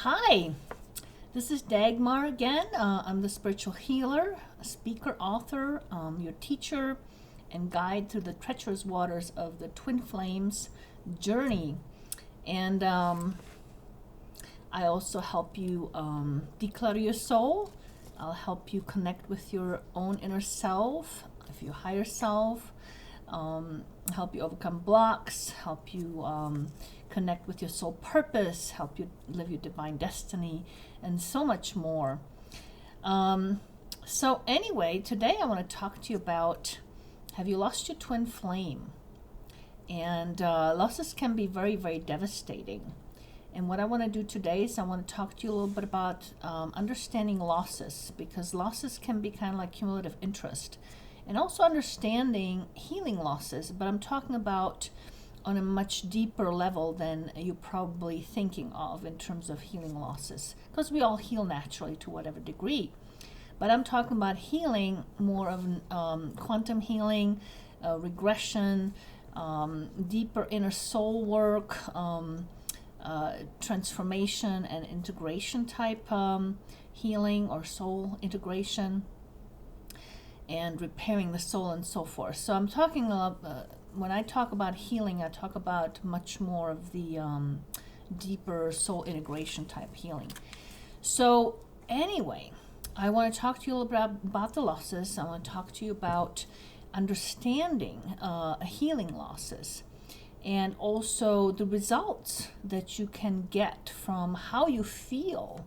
Hi, this is Dagmar again. I'm the spiritual healer, speaker, author, your teacher, and guide through the treacherous waters of the Twin Flames journey. And I also help you declutter your soul. I'll help you connect with your own inner self, with your higher self, help you overcome blocks, help you connect with your soul purpose, help you live your divine destiny, and so much more. So, anyway, today I want to talk to you about, have you lost your twin flame? And losses can be very, very devastating. And what I want to do today is I want to talk to you a little bit about understanding losses, because losses can be kind of like cumulative interest, and also understanding healing losses. But I'm talking about on a much deeper level than you're probably thinking of in terms of healing losses, because we all heal naturally to whatever degree. But I'm talking about healing more of quantum healing, regression, deeper inner soul work, transformation and integration type healing, or soul integration, and repairing the soul and so forth. So I'm talking when I talk about healing, I talk about much more of the deeper soul integration type healing. So anyway, I want to talk to you a little bit about the losses. I want to talk to you about understanding healing losses, and also the results that you can get from how you feel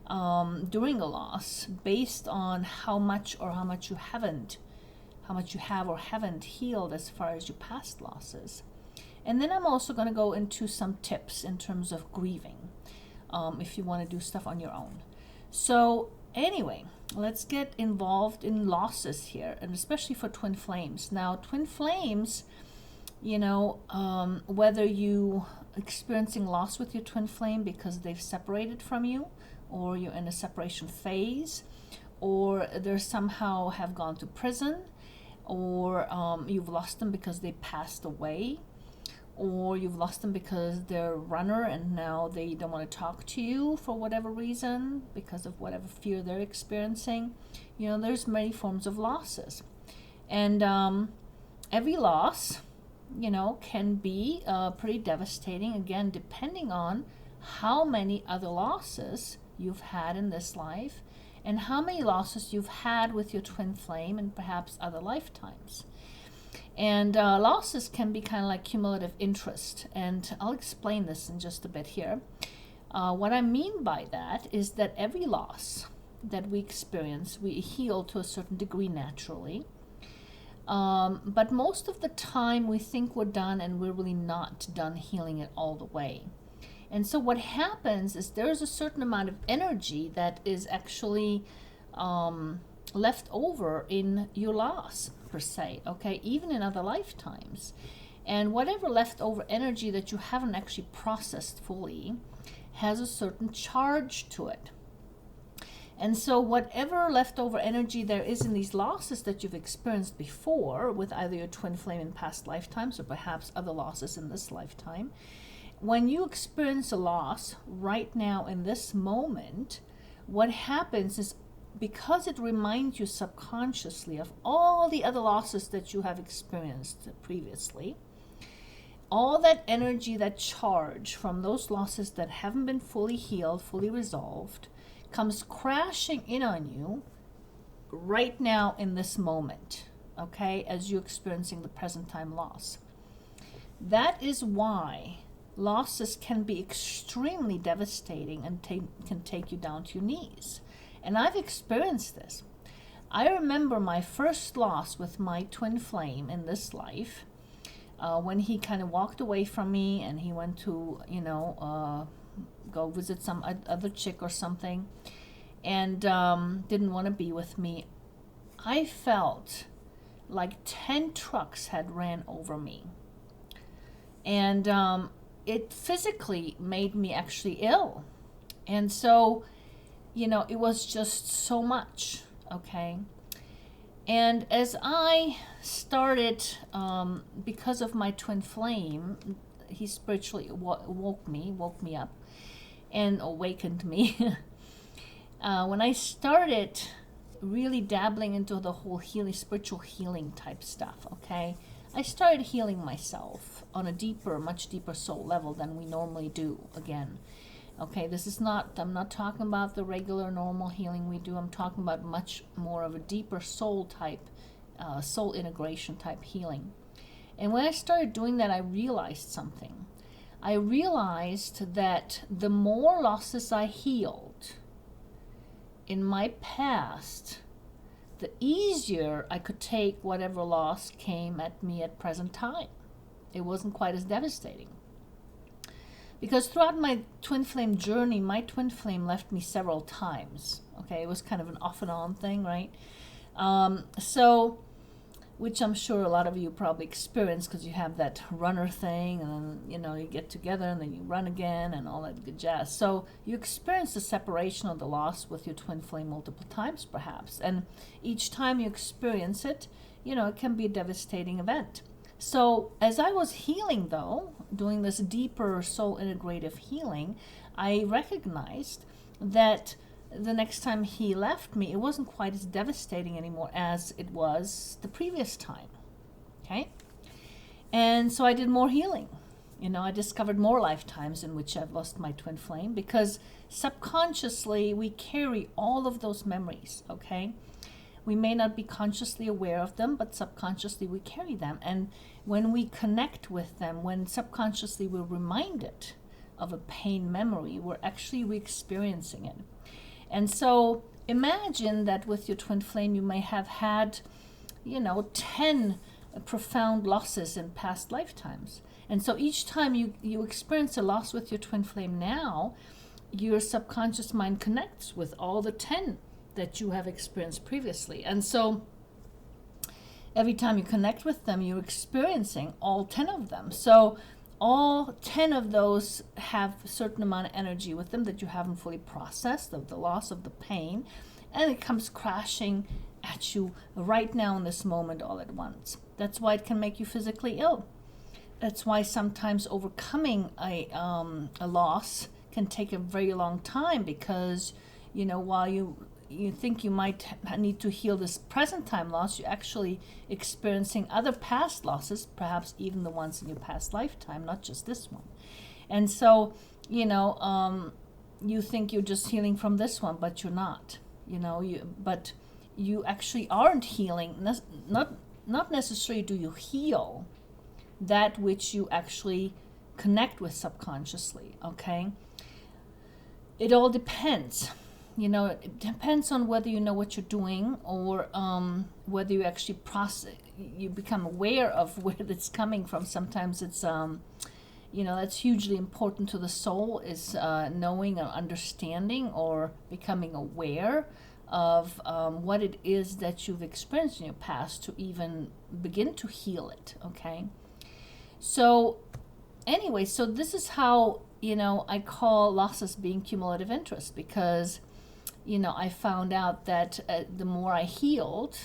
during a loss, based on how much you have or haven't healed as far as your past losses. And then I'm also going to go into some tips in terms of grieving, if you want to do stuff on your own. So anyway, let's get involved in losses here, and especially for twin flames. Now, twin flames, whether you experiencing loss with your twin flame because they've separated from you, or you're in a separation phase, or they somehow have gone to prison, or you've lost them because they passed away, or you've lost them because they're a runner and now they don't want to talk to you for whatever reason, because of whatever fear they're experiencing. There's many forms of losses. And every loss, can be pretty devastating, again, depending on how many other losses you've had in this life, and how many losses you've had with your twin flame in perhaps other lifetimes. And losses can be kind of like cumulative interest, and I'll explain this in just a bit here. What I mean by that is that every loss that we experience, we heal to a certain degree naturally. But most of the time we think we're done, and we're really not done healing it all the way. And so what happens is there's a certain amount of energy that is actually left over in your loss, per se, okay, even in other lifetimes. And whatever leftover energy that you haven't actually processed fully has a certain charge to it. And so whatever leftover energy there is in these losses that you've experienced before, with either your twin flame in past lifetimes or perhaps other losses in this lifetime, when you experience a loss right now in this moment, what happens is, because it reminds you subconsciously of all the other losses that you have experienced previously, all that energy, that charge from those losses that haven't been fully healed, fully resolved, comes crashing in on you right now in this moment, okay, as you're experiencing the present time loss. That is why losses can be extremely devastating and can take you down to your knees. And I've experienced this. I remember my first loss with my twin flame in this life, when he kind of walked away from me and he went to, go visit some other chick or something, and didn't want to be with me. I felt like 10 trucks had ran over me. And it physically made me actually ill. And so, it was just so much, okay? And as I started, because of my twin flame, he spiritually woke me up. and awakened me. When I started really dabbling into the whole healing, spiritual healing type stuff, okay, I started healing myself on a deeper, much deeper soul level than we normally do again. Okay, this is not, I'm not talking about the regular normal healing we do. I'm talking about much more of a deeper soul type, soul integration type healing. And when I started doing that, I realized something. I realized that the more losses I healed in my past, the easier I could take whatever loss came at me at present time. It wasn't quite as devastating. Because throughout my twin flame journey, my twin flame left me several times. Okay, it was kind of an off and on thing, right? Which I'm sure a lot of you probably experience, because you have that runner thing, and then, you know, you get together and then you run again and all that good jazz. So you experience the separation or the loss with your twin flame multiple times perhaps. And each time you experience it, you know, it can be a devastating event. So as I was healing though, doing this deeper soul integrative healing, I recognized that the next time he left me, it wasn't quite as devastating anymore as it was the previous time. Okay? And so I did more healing. You know, I discovered more lifetimes in which I've lost my twin flame, because subconsciously we carry all of those memories, okay? We may not be consciously aware of them, but subconsciously we carry them. And when we connect with them, when subconsciously we're reminded of a pain memory, we're actually re-experiencing it. And so imagine that with your twin flame, you may have had, 10 profound losses in past lifetimes. And so each time you experience a loss with your twin flame now, your subconscious mind connects with all the 10 that you have experienced previously. And so every time you connect with them, you're experiencing all 10 of them. So all 10 of those have a certain amount of energy with them that you haven't fully processed, of the loss, of the pain, and it comes crashing at you right now in this moment all at once. That's why it can make you physically ill. That's why sometimes overcoming a loss can take a very long time, because, while you think you might need to heal this present time loss, you're actually experiencing other past losses, perhaps even the ones in your past lifetime, not just this one. And so, you think you're just healing from this one, but you're not. But you actually aren't healing. Not necessarily do you heal that which you actually connect with subconsciously, okay? It all depends. It depends on whether you know what you're doing, or whether you actually you become aware of where it's coming from. Sometimes it's, that's hugely important to the soul, is knowing or understanding or becoming aware of what it is that you've experienced in your past to even begin to heal it, okay? So anyway, so this is how, I call losses being cumulative interest, because I found out that the more I healed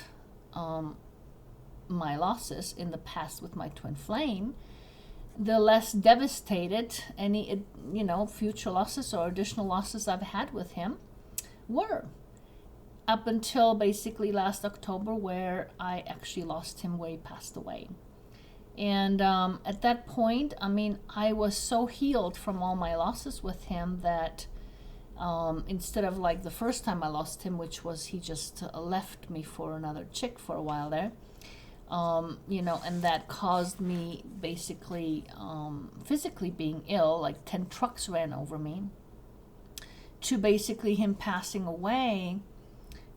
my losses in the past with my twin flame, the less devastated any, future losses or additional losses I've had with him were. Up until basically last October, where I actually lost him, where he passed away. And at that point, I was so healed from all my losses with him that instead of like the first time I lost him, which was he just left me for another chick for a while there, and that caused me basically physically being ill, like 10 trucks ran over me, to basically him passing away.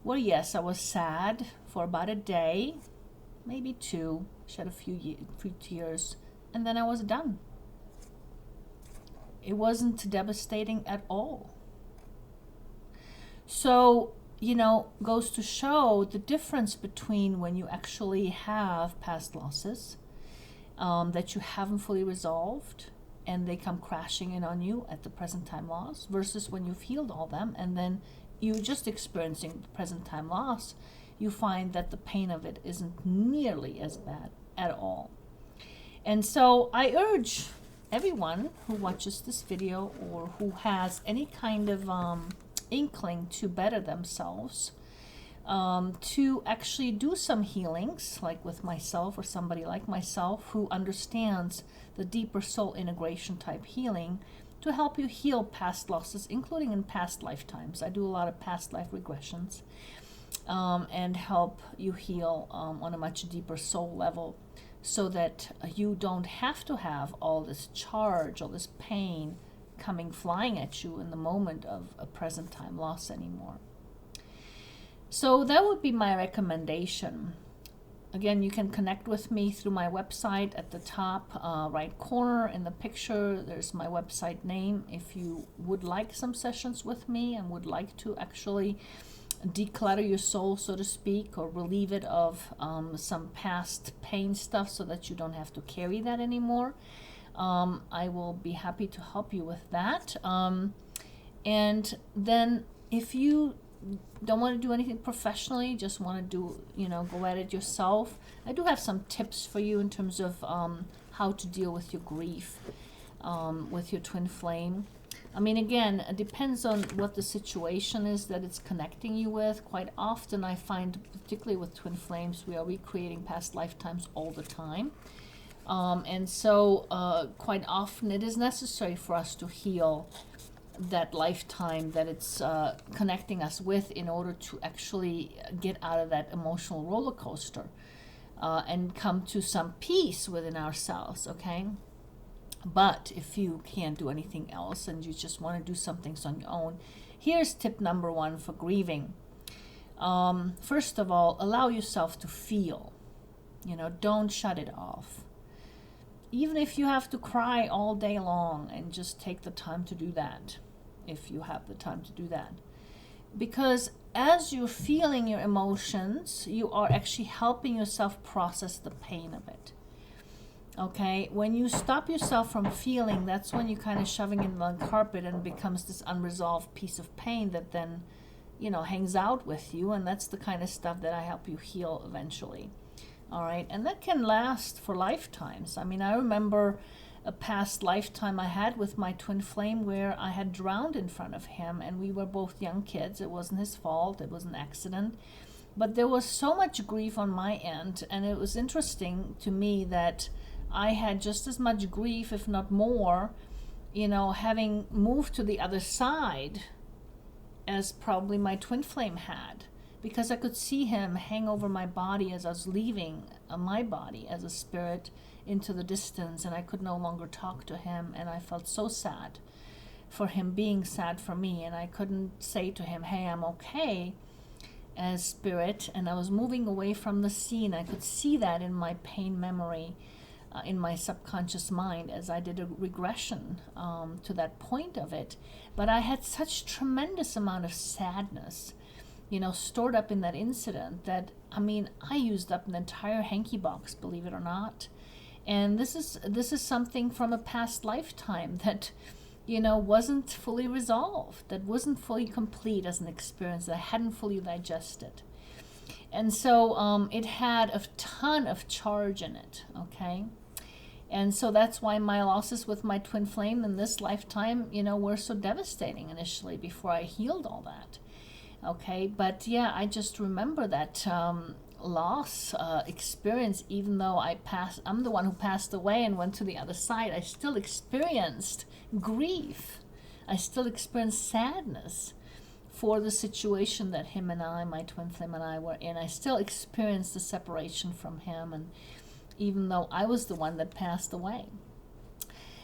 Well, yes, I was sad for about a day, maybe 2, shed a few tears, and then I was done. It wasn't devastating at all. So, goes to show the difference between when you actually have past losses that you haven't fully resolved, and they come crashing in on you at the present time loss, versus when you've healed all them and then you're just experiencing the present time loss. You find that the pain of it isn't nearly as bad at all. And so I urge everyone who watches this video or who has any kind of inkling to better themselves, to actually do some healings, like with myself or somebody like myself who understands the deeper soul integration type healing, to help you heal past losses, including in past lifetimes. I do a lot of past life regressions, and help you heal on a much deeper soul level, so that you don't have to have all this charge, all this pain coming flying at you in the moment of a present time loss anymore. So that would be my recommendation. Again, you can connect with me through my website. At the top right corner in the picture, there's my website name. If you would like some sessions with me and would like to actually declutter your soul, so to speak, or relieve it of some past pain stuff so that you don't have to carry that anymore, I will be happy to help you with that. And then if you don't want to do anything professionally, just want to do, go at it yourself, I do have some tips for you in terms of how to deal with your grief with your twin flame. I mean, again, it depends on what the situation is that it's connecting you with. Quite often I find, particularly with twin flames, we are recreating past lifetimes all the time. And so quite often it is necessary for us to heal that lifetime that it's connecting us with, in order to actually get out of that emotional roller coaster and come to some peace within ourselves, okay? But if you can't do anything else and you just want to do some things on your own, here's tip number 1 for grieving. First of all, allow yourself to feel. Don't shut it off. Even if you have to cry all day long, and just take the time to do that, if you have the time to do that. Because as you're feeling your emotions, you are actually helping yourself process the pain of it. Okay, when you stop yourself from feeling, that's when you're kind of shoving it in the carpet and becomes this unresolved piece of pain that then, hangs out with you. And that's the kind of stuff that I help you heal eventually. All right, and that can last for lifetimes. I mean, I remember a past lifetime I had with my twin flame where I had drowned in front of him, and we were both young kids. It wasn't his fault, it was an accident. But there was so much grief on my end, and it was interesting to me that I had just as much grief, if not more, having moved to the other side as probably my twin flame had, because I could see him hang over my body as I was leaving my body as a spirit into the distance, and I could no longer talk to him, and I felt so sad for him being sad for me, and I couldn't say to him, hey, I'm okay, as spirit, and I was moving away from the scene. I could see that in my pain memory, in my subconscious mind, as I did a regression to that point of it. But I had such tremendous amount of sadness, stored up in that incident, that, I used up an entire hanky box, believe it or not. And this is something from a past lifetime that, wasn't fully resolved, that wasn't fully complete as an experience, that I hadn't fully digested. And so it had a ton of charge in it, okay? And so that's why my losses with my twin flame in this lifetime, were so devastating initially before I healed all that. Okay, but yeah, I just remember that loss experience. Even though I'm the one who passed away and went to the other side, I still experienced grief. I still experienced sadness for the situation that him and I, my twin flame and I, were in. I still experienced the separation from him, and even though I was the one that passed away.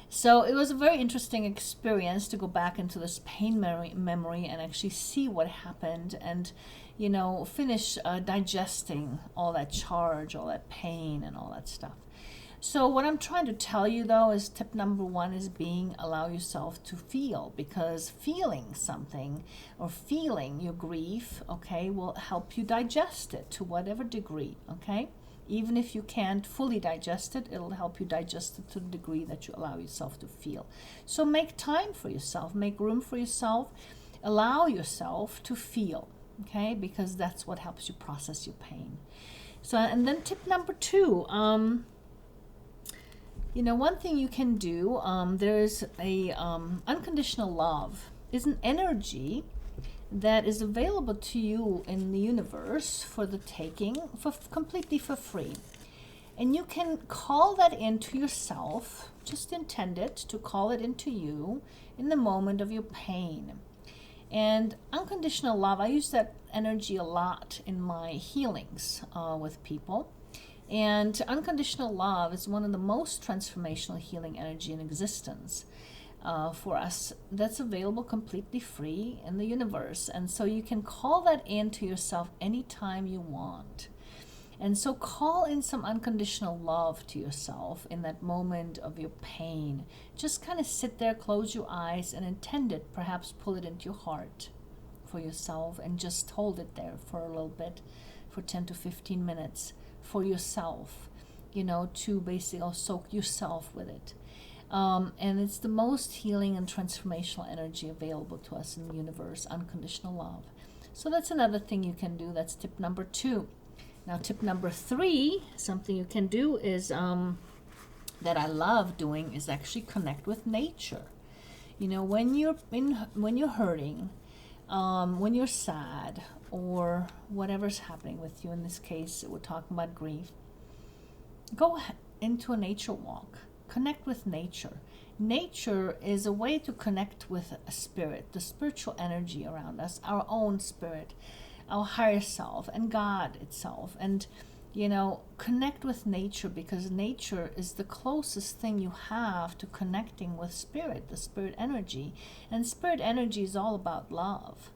So it was a very interesting experience to go back into this pain memory and actually see what happened, and finish digesting all that charge, all that pain, and all that stuff. So what I'm trying to tell you, though, is tip number 1 is allow yourself to feel, because feeling something or feeling your grief, okay, will help you digest it to whatever degree, okay? Even if you can't fully digest it, it'll help you digest it to the degree that you allow yourself to feel. So make time for yourself, make room for yourself, allow yourself to feel, okay? Because that's what helps you process your pain. So, and then tip number 2, You know, one thing you can do, there's a unconditional love is an energy that is available to you in the universe for the taking, for completely for free. And you can call that into yourself, just intend it to call it into you in the moment of your pain. And unconditional love, I use that energy a lot in my healings with people. And unconditional love is one of the most transformational healing energy in existence for us, that's available completely free in the universe. And so you can call that into yourself anytime you want. And so call in some unconditional love to yourself in that moment of your pain. Just kind of sit there, close your eyes, and intend it. Perhaps pull it into your heart for yourself and just hold it there for a little bit, for 10 to 15 minutes for yourself, you know, to basically soak yourself with it. And it's the most healing and transformational energy available to us in the universe, unconditional love. So that's another thing you can do. That's tip number 2. Now, tip number 3, something you can do is that I love doing is actually connect with nature. You know, when you're hurting, when you're sad, or whatever's happening with you. In this case, we're talking about grief. Go into a nature walk. Connect with nature. Nature is a way to connect with a spirit, the spiritual energy around us, our own spirit, our higher self, and God itself. And, you know, connect with nature, because nature is the closest thing you have to connecting with spirit, the spirit energy. And spirit energy is all about love,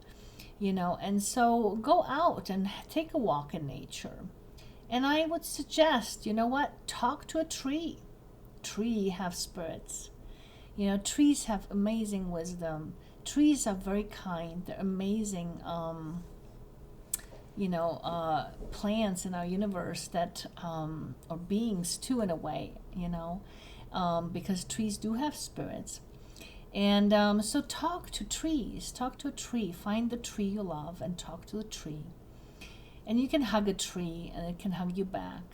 you know. And so go out and take a walk in nature. And I would suggest, you know what, talk to a tree. Tree have spirits. You know, trees have amazing wisdom. Trees are very kind. They're amazing plants in our universe that are beings too, in a way, you know, because trees do have spirits. And so talk to trees, talk to a tree, find the tree you love and talk to the tree. And you can hug a tree and it can hug you back.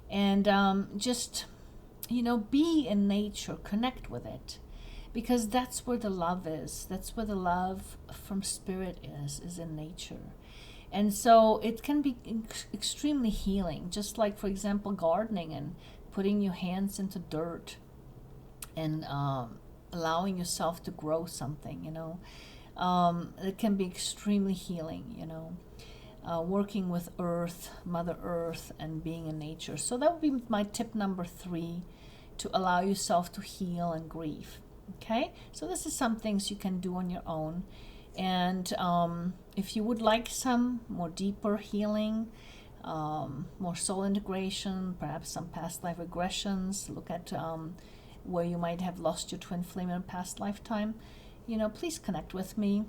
And just, you know, be in nature, connect with it, because that's where the love is. That's where the love from spirit is in nature. And so it can be extremely healing, just like, for example, gardening and putting your hands into dirt and allowing yourself to grow something, you know. It can be extremely healing, you know, working with earth, Mother Earth, and being in nature. So that would be my tip number 3, to allow yourself to heal and grieve. Okay, so this is some things you can do on your own. And if you would like some more deeper healing, more soul integration, perhaps some past life regressions, look at where you might have lost your twin flame in a past lifetime, you know, please connect with me.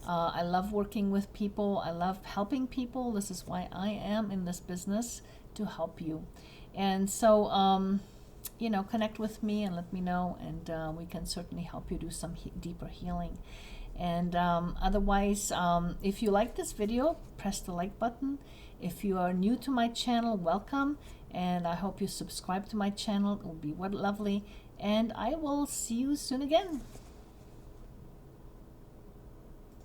I love working with people. I love helping people. This is why I am in this business, to help you. And so, you know, connect with me and let me know, and we can certainly help you do some deeper healing. And otherwise, if you like this video, press the like button. If you are new to my channel, welcome, and I hope you subscribe to my channel. It will be lovely, and I will see you soon again.